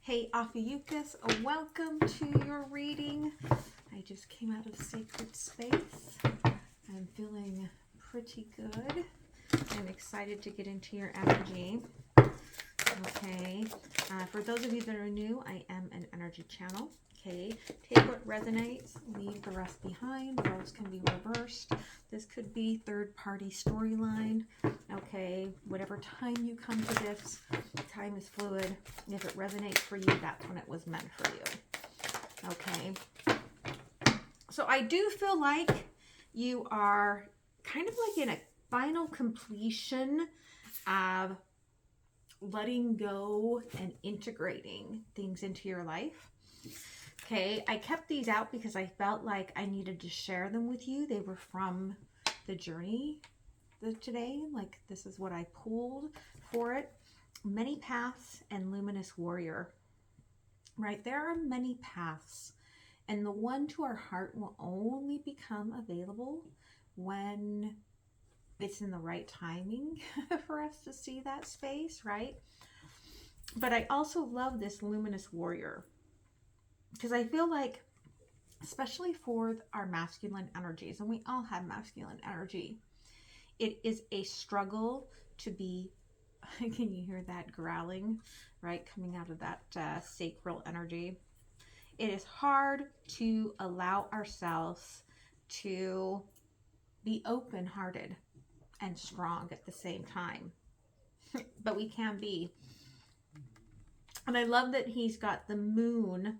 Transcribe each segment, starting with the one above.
Hey Ophiuchus, welcome to your reading. I just came out of sacred space. I'm feeling pretty good. I'm excited to get into your energy. Okay, for those of you that are new, I am an energy channel. Okay, take what resonates, leave the rest behind. Roles can be reversed. This could be third-party storyline. Okay, whatever time you come to this, time is fluid. If it resonates for you, that's when it was meant for you. Okay, so I do feel like you are kind of like in a final completion of letting go and integrating things into your life. Okay, I kept these out because I felt like I needed to share them with you. They were from the journey today. Like, this is what I pulled for it. Many paths and luminous warrior. Right, there are many paths, and the one to our heart will only become available when it's in the right timing for us to see that space, right? But I also love this luminous warrior because I feel like, especially for our masculine energies, and we all have masculine energy, it is a struggle to be, can you hear that growling, right, coming out of that sacral energy? It is hard to allow ourselves to be open-hearted and strong at the same time, but we can be. And I love that he's got the moon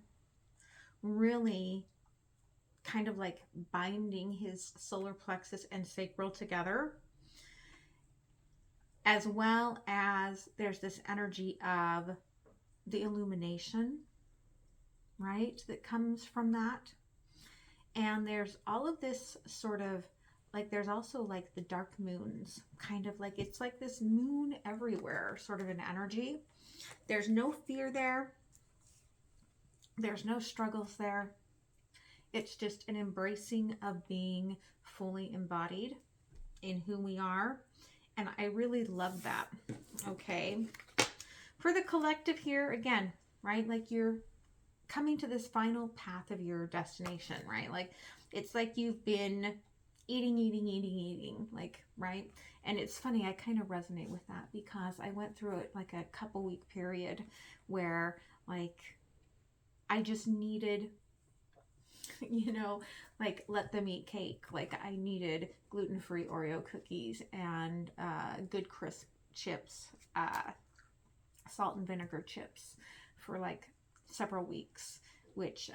really kind of like binding his solar plexus and sacral together, as well as there's this energy of the illumination, right, that comes from that. And there's all of this sort of like, there's also like the dark moons, kind of like, it's like this moon everywhere sort of an energy. There's no fear there. There's no struggles there. It's just an embracing of being fully embodied in who we are. And I really love that. Okay. For the collective here, again, right? Like, you're coming to this final path of your destination, right? Like, it's like you've been eating, like, right? And it's funny, I kind of resonate with that because I went through it like a couple week period where, like, I just needed, you know, like, let them eat cake. Like, I needed gluten-free Oreo cookies and good crisp chips, salt and vinegar chips for like several weeks, which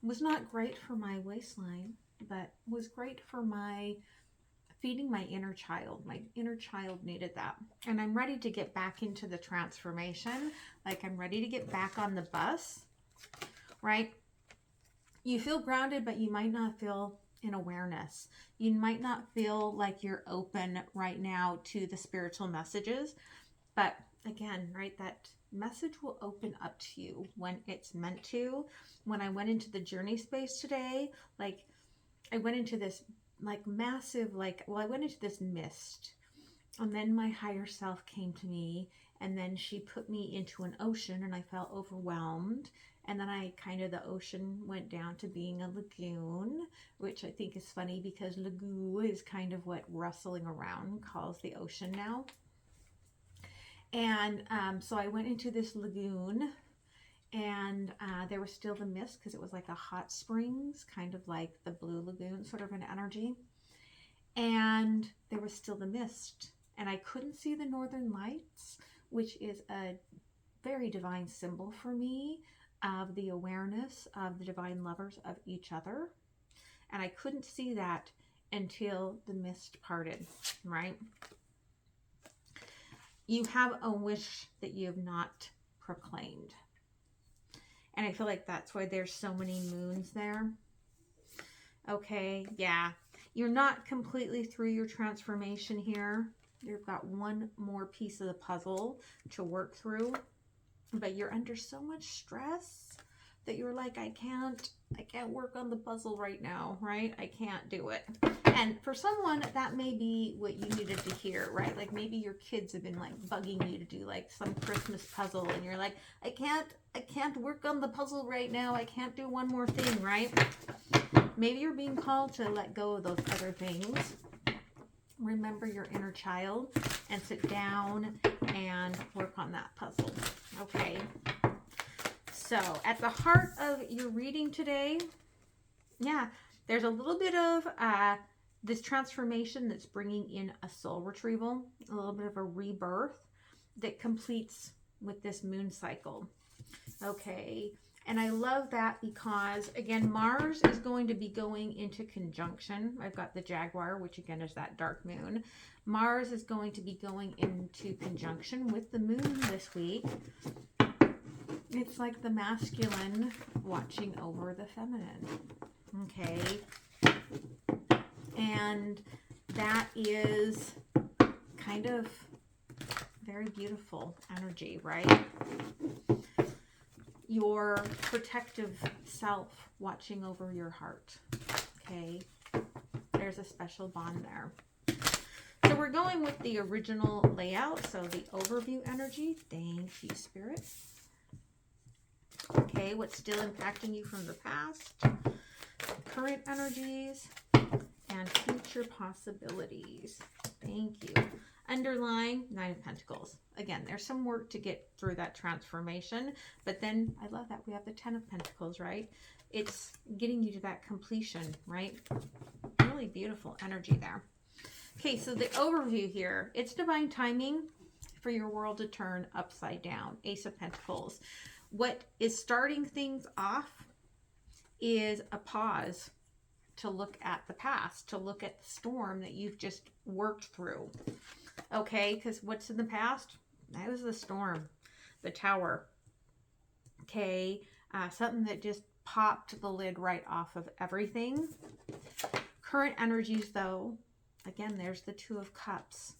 was not great for my waistline, but was great for my feeding my inner child. My inner child needed that. And I'm ready to get back into the transformation. Like, I'm ready to get back on the bus, right? You feel grounded, but you might not feel in awareness. You might not feel like you're open right now to the spiritual messages. But again, right, that message will open up to you when it's meant to. When I went into the journey space today, like, I went into this like massive, like, well, I went into this mist, and then my higher self came to me, and then she put me into an ocean, and I felt overwhelmed. And then the ocean went down to being a lagoon, which I think is funny because lagoon is kind of what Rustling Around calls the ocean now. And so I went into this lagoon, and there was still the mist because it was like a hot springs, kind of like the Blue Lagoon sort of an energy. And there was still the mist, and I couldn't see the northern lights, which is a very divine symbol for me of the awareness of the divine lovers of each other. And I couldn't see that until the mist parted, right? You have a wish that you have not proclaimed. And I feel like that's why there's so many moons there. Okay, yeah. You're not completely through your transformation here. You've got one more piece of the puzzle to work through. But you're under so much stress that you're like, I can't work on the puzzle right now, right? I can't do it. And for someone, that may be what you needed to hear, right? Like maybe your kids have been like bugging you to do like some Christmas puzzle and you're like, I can't work on the puzzle right now. I can't do one more thing, right? Maybe you're being called to let go of those other things. Remember your inner child and sit down and work on that puzzle. Okay. So at the heart of your reading today, yeah, there's a little bit of this transformation that's bringing in a soul retrieval, a little bit of a rebirth that completes with this moon cycle. Okay. And I love that because, again, Mars is going to be going into conjunction. I've got the Jaguar, which again is that dark moon. Mars is going to be going into conjunction with the moon this week. It's like the masculine watching over the feminine. Okay. And that is kind of very beautiful energy, right? Your protective self watching over your heart. Okay. There's a special bond there. So we're going with the original layout. So the overview energy. Thank you, Spirit. Okay. What's still impacting you from the past? Current energies and future possibilities. Thank you. Underlying Nine of Pentacles. Again, there's some work to get through that transformation, but then I love that we have the 10 of Pentacles, right? It's getting you to that completion, right? Really beautiful energy there. Okay, so the overview here, it's divine timing for your world to turn upside down. Ace of Pentacles. What is starting things off is a pause to look at the past, to look at the storm that you've just worked through. Okay, because what's in the past? That was the storm, the tower. Okay, something that just popped the lid right off of everything. Current energies, though, again, there's the Two of Cups.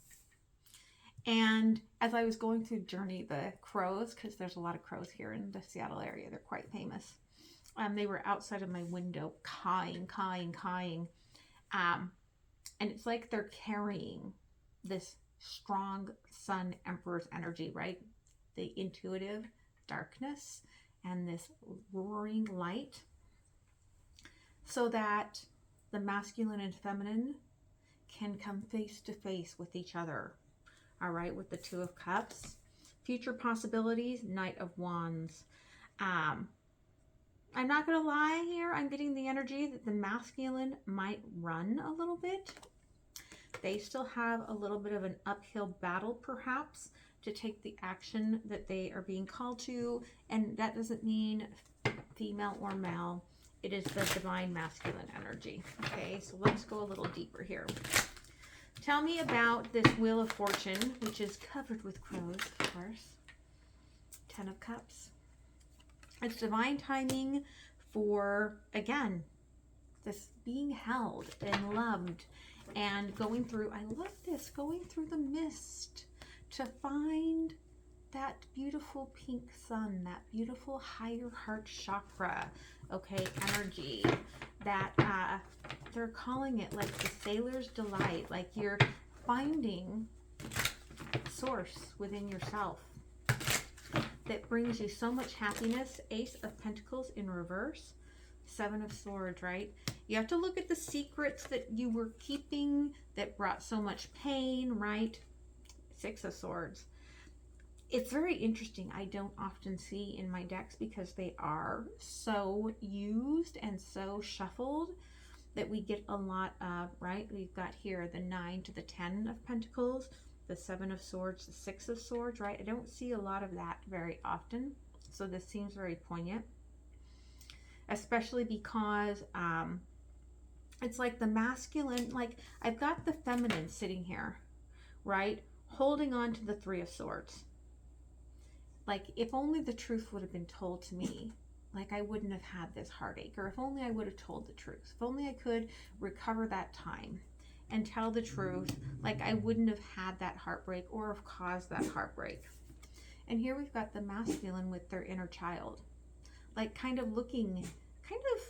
And as I was going through Journey, the crows, because there's a lot of crows here in the Seattle area, they're quite famous. They were outside of my window cawing. And it's like they're carrying this strong Sun Emperor's energy, right? The intuitive darkness and this roaring light, so that the masculine and feminine can come face to face with each other. All right, with the Two of Cups. Future possibilities, Knight of Wands. I'm not going to lie here. I'm getting the energy that the masculine might run a little bit. They still have a little bit of an uphill battle, perhaps, to take the action that they are being called to. And that doesn't mean female or male. It is the divine masculine energy. Okay, so let's go a little deeper here. Tell me about this Wheel of Fortune, which is covered with crows, of course. 10 of Cups. It's divine timing for, again, this being held and loved and going through, I love this, going through the mist to find that beautiful pink sun, that beautiful higher heart chakra, okay, energy that they're calling it like the sailor's delight, like you're finding source within yourself that brings you so much happiness. Ace of Pentacles in reverse, 7 of Swords, right? You have to look at the secrets that you were keeping that brought so much pain, right? 6 of Swords. It's very interesting. I don't often see in my decks because they are so used and so shuffled that we get a lot of, right? We've got here the 9 to the 10 of Pentacles, the 7 of Swords, the 6 of Swords, right? I don't see a lot of that very often. So this seems very poignant, especially because it's like the masculine, like I've got the feminine sitting here, right? Holding on to the 3 of Swords. Like if only the truth would have been told to me, like I wouldn't have had this heartache, or if only I would have told the truth, if only I could recover that time and tell the truth, like I wouldn't have had that heartbreak or have caused that heartbreak. And here we've got the masculine with their inner child. like kind of looking kind of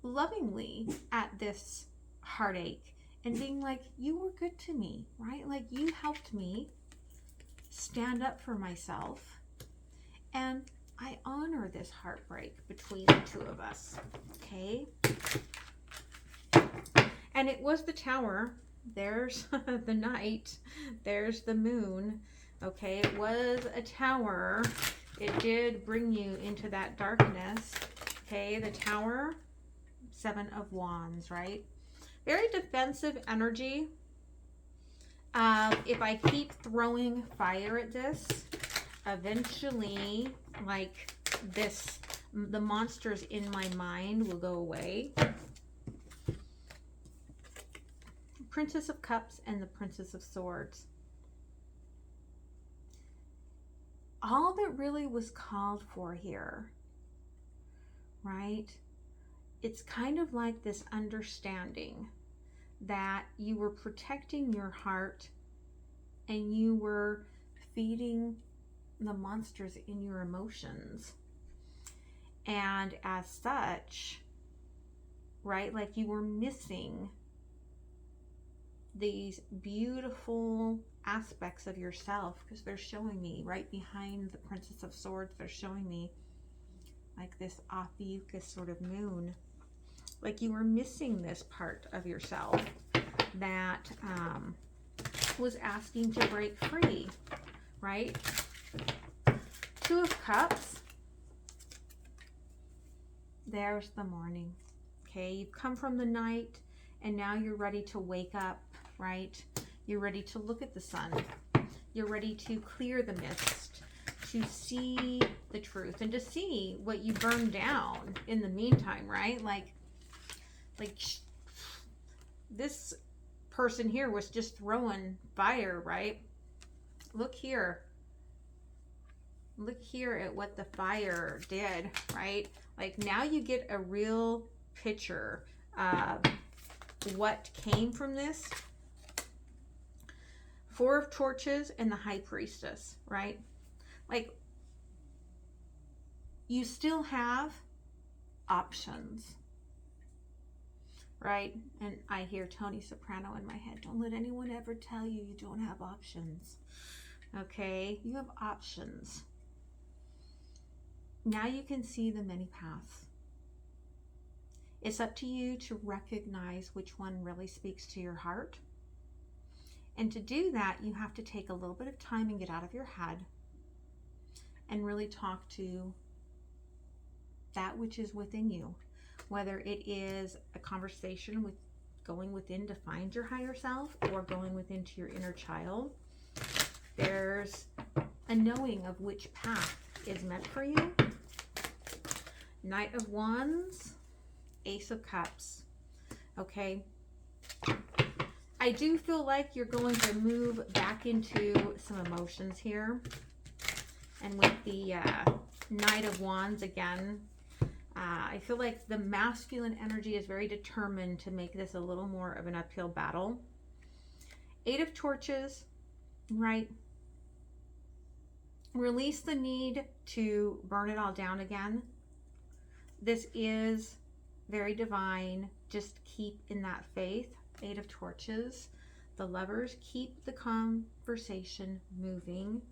lovingly at this heartache and being like, you were good to me, right? Like, you helped me stand up for myself, and I honor this heartbreak between the two of us, okay? And it was the Tower. There's the night. There's the moon. Okay, it was a tower. It did bring you into that darkness. Okay, the Tower, 7 of Wands, right? Very defensive energy. If I keep throwing fire at this, eventually, like this, the monsters in my mind will go away. Princess of Cups and the Princess of Swords. All that really was called for here, right? It's kind of like this understanding that you were protecting your heart and you were feeding the monsters in your emotions. And as such, right, like you were missing these beautiful aspects of yourself, because they're showing me right behind the Princess of Swords, they're showing me like this Ophiuchus sort of moon. Like you were missing this part of yourself that was asking to break free, right? 2 of Cups. There's the morning. Okay, you've come from the night and now you're ready to wake up, right? You're ready to look at the sun. You're ready to clear the mist, to see the truth and to see what you burned down in the meantime, right? Like this person here was just throwing fire, right? Look here. Look here at what the fire did, right? Like now you get a real picture of what came from this. 4 of Torches and the High Priestess, right? Like you still have options, right? And I hear Tony Soprano in my head. Don't let anyone ever tell you you don't have options. Okay, you have options. Now you can see the many paths. It's up to you to recognize which one really speaks to your heart. And to do that, you have to take a little bit of time and get out of your head and really talk to that which is within you. Whether it is a conversation with going within to find your higher self or going within to your inner child, there's a knowing of which path is meant for you. Knight of Wands, Ace of Cups. Okay. I do feel like you're going to move back into some emotions here. And with the Knight of Wands again, I feel like the masculine energy is very determined to make this a little more of an uphill battle. 8 of Torches, right? Release the need to burn it all down again. This is very divine. Just keep in that faith. 8 of Torches. The Lovers, keep the conversation moving.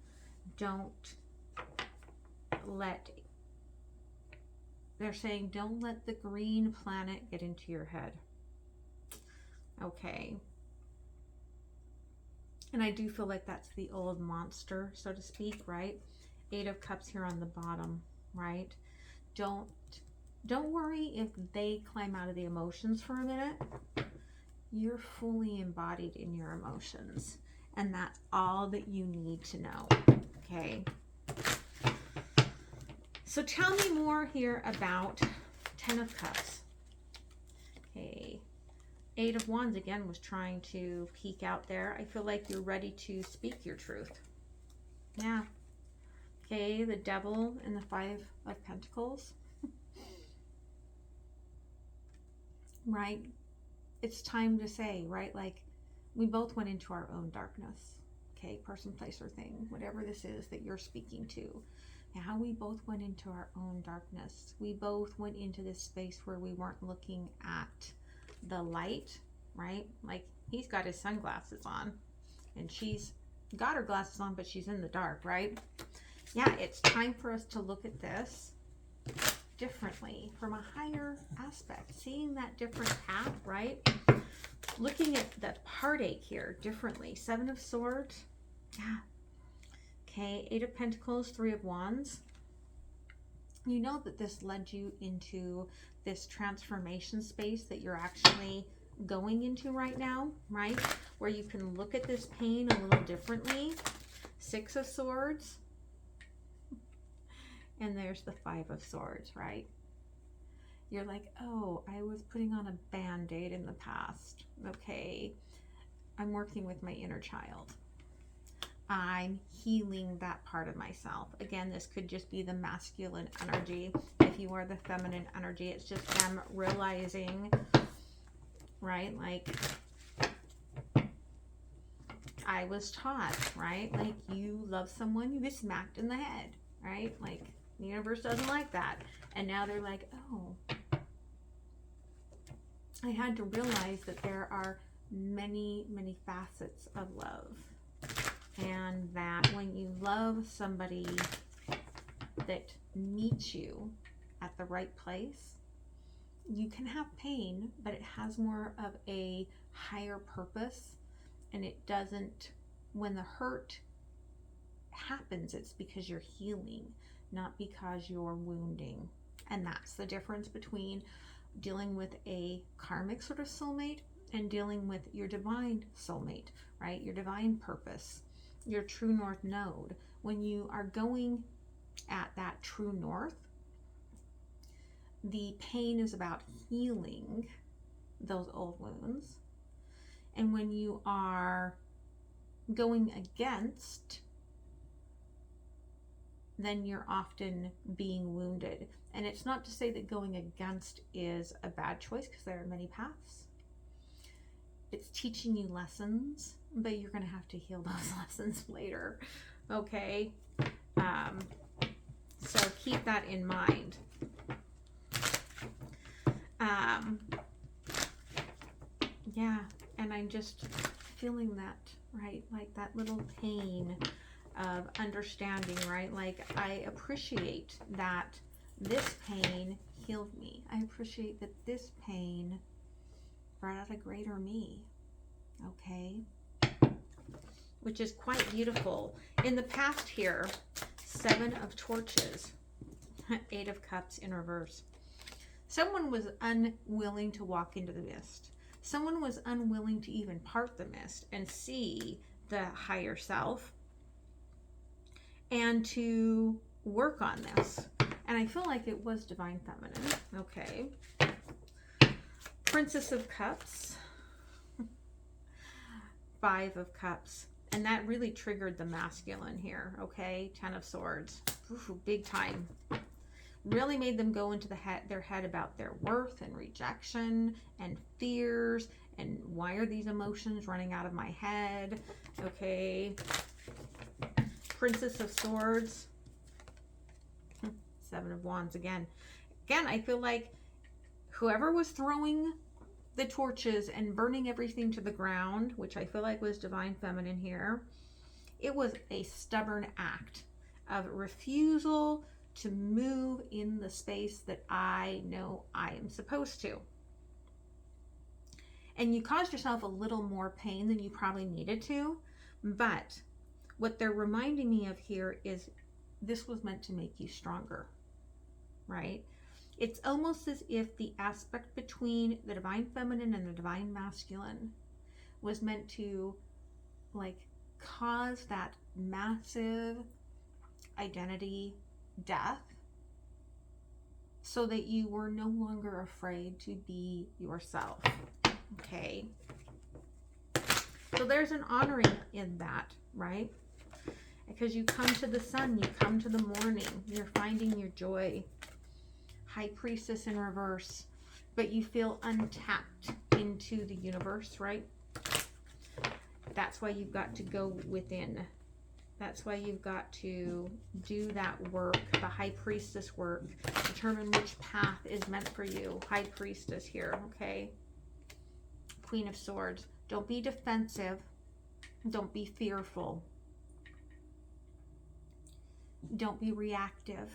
Don't let, they're saying, don't let the green planet get into your head. Okay. And I do feel like that's the old monster, so to speak, right? 8 of Cups here on the bottom, right? Don't worry if they climb out of the emotions for a minute. You're fully embodied in your emotions, and that's all that you need to know, okay? So tell me more here about 10 of Cups. Okay, 8 of Wands again was trying to peek out there. I feel like you're ready to speak your truth. Yeah. Okay, the Devil and the 5 of Pentacles. Right? It's time to say, right? Like, we both went into our own darkness. Okay, person, place, or thing. Whatever this is that you're speaking to. and how we both went into our own darkness. We both went into this space where we weren't looking at the light, right? Like, he's got his sunglasses on and she's got her glasses on, but she's in the dark, right? Yeah, it's time for us to look at this differently, from a higher aspect, seeing that different path, right? Looking at the heartache here differently. 7 of Swords. Yeah. Okay, 8 of Pentacles, 3 of Wands. You know that this led you into this transformation space that you're actually going into right now, right? Where you can look at this pain a little differently. 6 of Swords. And there's the 5 of Swords, right? You're like, oh, I was putting on a band-aid in the past. Okay, I'm working with my inner child. I'm healing that part of myself. Again, this could just be the masculine energy. If you are the feminine energy, it's just them realizing, right? Like, I was taught, right? Like, you love someone, you get smacked in the head, right? Like, the universe doesn't like that. And now they're like, oh, I had to realize that there are many, many facets of love. And that when you love somebody that meets you at the right place, you can have pain, but it has more of a higher purpose. And it doesn't, when the hurt happens, it's because you're healing, not because you're wounding. And that's the difference between dealing with a karmic sort of soulmate and dealing with your divine soulmate, right? Your divine purpose, your true north node. When you are going at that true north, the pain is about healing those old wounds. And when you are going against, then you're often being wounded. And it's not to say that going against is a bad choice, because there are many paths. It's teaching you lessons, but you're going to have to heal those lessons later. Okay? So keep that in mind. Yeah, and I'm just feeling that, right? Like that little pain of understanding, right? Like, I appreciate that this pain healed me. I appreciate that this pain brought out a greater me. Okay? Which is quite beautiful. In the past here, 7 of Torches, 8 of Cups in reverse. Someone was unwilling to walk into the mist. Someone was unwilling to even part the mist and see the higher self and to work on this. And I feel like it was divine feminine. Okay. Princess of Cups. 5 of Cups. And that really triggered the masculine here. Okay. 10 of Swords. Ooh, big time. Really made them go into their head about their worth and rejection and fears and why are these emotions running out of my head. Okay. Princess of Swords. 7 of Wands again. Again, I feel like whoever was throwing the torches and burning everything to the ground, which I feel like was divine feminine here, it was a stubborn act of refusal to move in the space that I know I am supposed to. And you caused yourself a little more pain than you probably needed to. But what they're reminding me of here is this was meant to make you stronger, right? It's almost as if the aspect between the divine feminine and the divine masculine was meant to, like, cause that massive identity death so that you were no longer afraid to be yourself. Okay, so there's an honoring in that, right? Because you come to the sun, you come to the morning, you're finding your joy. High Priestess in reverse, but you feel untapped into the universe, right? That's why you've got to go within. That's why you've got to do that work, the High Priestess work. Determine which path is meant for you. High Priestess here, okay? Queen of Swords. Don't be defensive. Don't be fearful. Don't be reactive.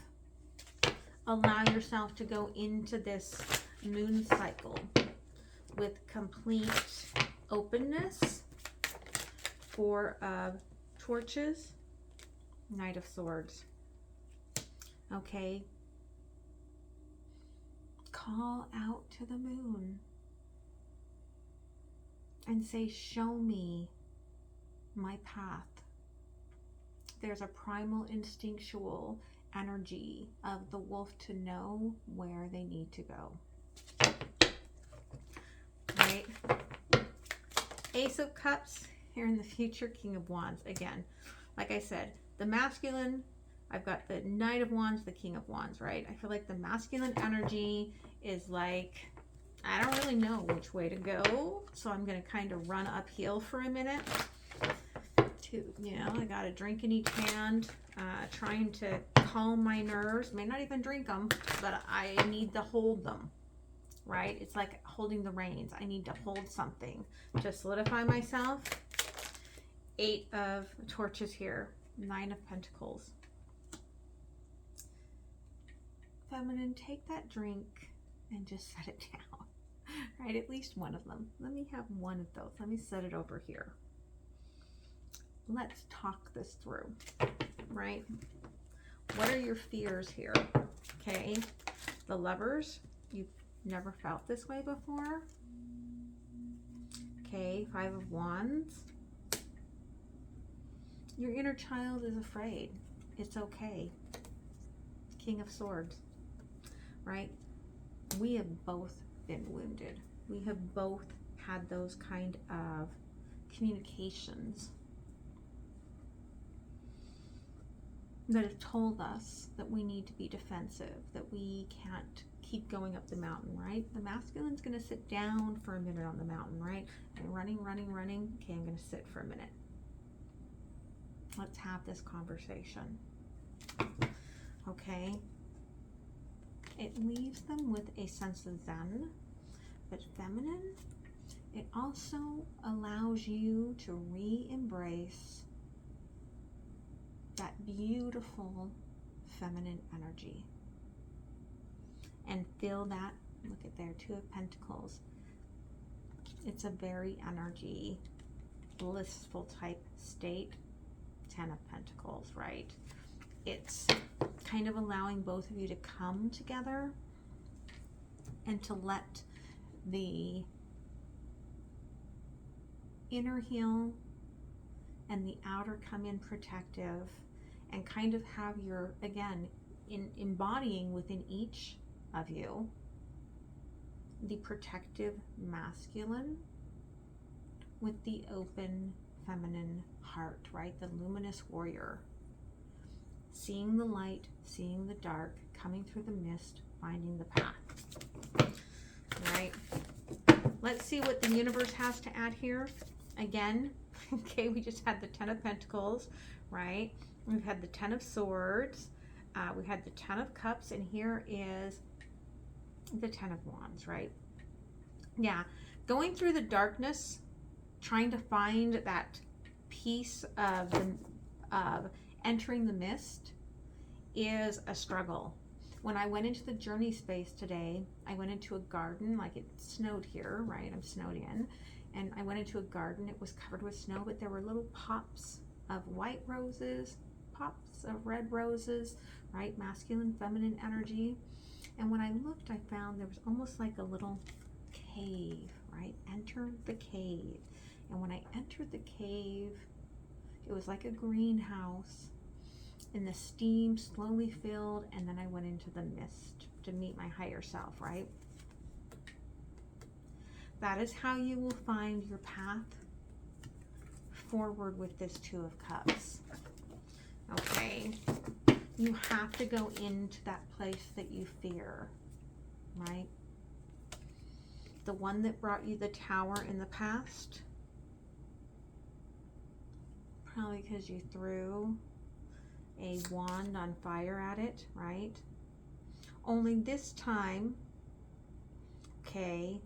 Allow yourself to go into this moon cycle with complete openness. Four of Torches, Knight of Swords. Okay. Call out to the moon and say, show me my path. There's a primal instinctual energy of the wolf to know where they need to go. Right? Ace of Cups here in the future, King of Wands. Again, like I said, the masculine, I've got the Knight of Wands, the King of Wands, right? I feel like the masculine energy is like, I don't really know which way to go, so I'm going to kind of run uphill for a minute. I got a drink in each hand, trying to calm my nerves. May not even drink them, but I need to hold them, right? It's like holding the reins. I need to hold something to solidify myself. 8 of Torches here, 9 of Pentacles. Feminine, take that drink and just set it down, right? At least one of them. Let me have one of those. Let me set it over here. Let's talk this through, right? What are your fears here? Okay, the Lovers, you've never felt this way before. Okay, 5 of Wands. Your inner child is afraid. It's okay. King of Swords, right? We have both been wounded. We have both had those kind of communications that have told us that we need to be defensive, that we can't keep going up the mountain, right? The masculine's going to sit down for a minute on the mountain, right? I'm running. Okay, I'm going to sit for a minute. Let's have this conversation. Okay? It leaves them with a sense of zen, but feminine, it also allows you to re-embrace that beautiful feminine energy and feel that. Look at there, 2 of Pentacles. It's a very energy blissful type state. 10 of Pentacles, right? It's kind of allowing both of you to come together and to let the inner heal and the outer come in protective, and kind of have your, again, embodying within each of you the protective masculine with the open feminine heart, right? The luminous warrior. Seeing the light, seeing the dark, coming through the mist, finding the path. Right? Let's see what the universe has to add here. Again, okay, we just had the 10 of Pentacles, right? We've had the 10 of Swords. We had the 10 of Cups, and here is the 10 of Wands, right? Yeah, going through the darkness, trying to find that piece of entering the mist is a struggle. When I went into the journey space today, I went into a garden, like it snowed here, right? I'm snowed in. And I went into a garden, it was covered with snow, but there were little pops of white roses, pops of red roses, right? Masculine, feminine energy. And when I looked, I found there was almost like a little cave, right? Enter the cave. And when I entered the cave, it was like a greenhouse, and the steam slowly filled, and then I went into the mist to meet my higher self, right? That is how you will find your path forward with this 2 of Cups. Okay? You have to go into that place that you fear, right? The one that brought you the Tower in the past, Probably because you threw a wand on fire at it, right? Only this time, okay,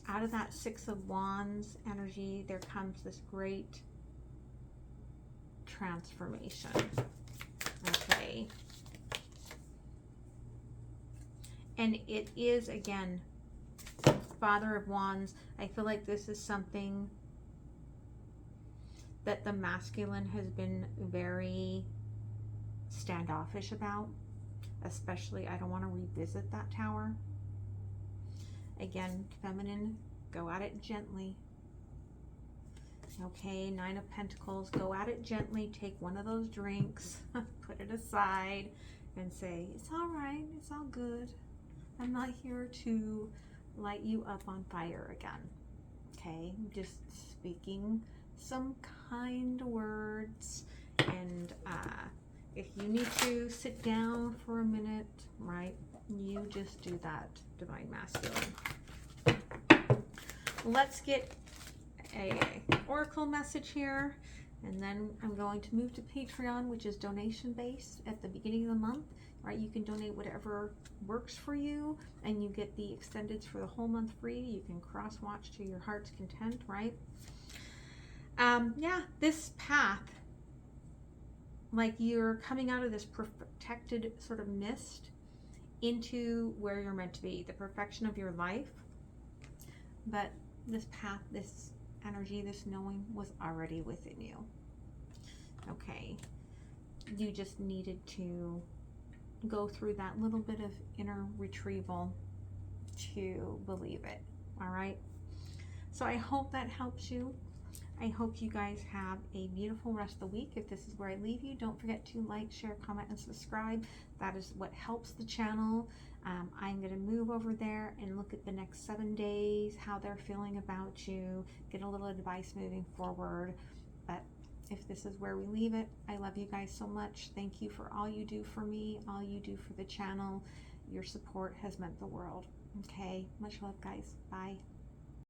out of that Six of Wands energy, there comes this great transformation, okay? And it is, again, Father of Wands. I feel like this is something that the masculine has been very standoffish about. Especially, I don't want to revisit that tower. Again, feminine, go at it gently. Okay, Nine of Pentacles, go at it gently. Take one of those drinks, put it aside, and say, it's all right, it's all good. I'm not here to light you up on fire again. Okay, just speaking some kind words. And if you need to sit down for a minute, right, you just do that, Divine Masculine. Let's get a oracle message here, and then I'm going to move to Patreon, which is donation based at the beginning of the month, right? You can donate whatever works for you, and you get the extendeds for the whole month free. You can cross watch to your heart's content, right? Yeah, this path, like you're coming out of this protected sort of mist into where you're meant to be, the perfection of your life. But this path, this energy, this knowing was already within you. Okay, you just needed to go through that little bit of inner retrieval to believe it. All right, so I hope that helps you. I hope you guys have a beautiful rest of the week. If this is where I leave you, don't forget to like, share, comment, and subscribe. That is what helps the channel. I'm going to move over there and look at the next 7 days, how they're feeling about you, get a little advice moving forward. But if this is where we leave it, I love you guys so much. Thank you for all you do for me, all you do for the channel. Your support has meant the world. Okay, much love, guys. Bye.